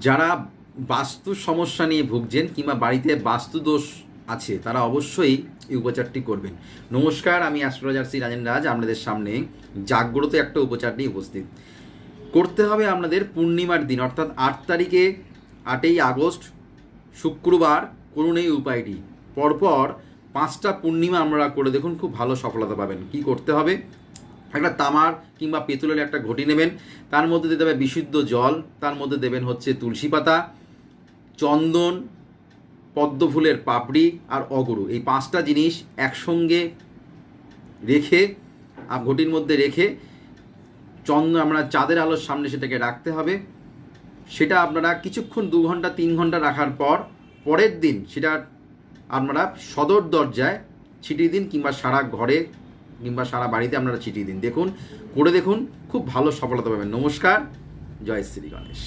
যারা বাস্তু সমস্যা নিয়ে ভুগছেন কিংবা বাড়িতে বাস্তু দোষ আছে তারা অবশ্যই এই উপচারটি করবেন। নমস্কার, আমি অ্যাস্ট্রোলজার শ্রী রাজেন রাজ আপনাদের সামনে জাগ্রত একটা উপচার নিয়ে উপস্থিত। করতে হবে আপনাদের পূর্ণিমার দিন অর্থাৎ 8 তারিখে 8ই আগস্ট শুক্রবার করুন এই উপায়টি। পরপর 5টা পূর্ণিমা আমরা করে দেখুন, খুব ভালো সফলতা পাবেন। কি করতে হবে? একটা তামার কিংবা পেতলের একটা ঘটি নেবেন, তার মধ্যে দিতে হবে বিশুদ্ধ জল, তার মধ্যে দেবেন হচ্ছে তুলসী পাতা, চন্দন, পদ্ম ফুলের পাপড়ি আর অগরু। এই 5টা জিনিস একসঙ্গে রেখে ঘটির মধ্যে রেখে আমরা চাঁদের আলোর সামনে সেটাকে রাখতে হবে। সেটা আপনারা কিছুক্ষণ 2 ঘন্টা 3 ঘন্টা রাখার পর পরের দিন সেটা আপনারা সদর দরজায় ছিটিয়ে দিন কিংবা সারা ঘরে কিংবা সারা বাড়িতে আপনারা ছিটিয়ে দিন। দেখুন, করে দেখুন, খুব ভালো সফলতা পাবেন। নমস্কার, জয় শ্রী গণেশ।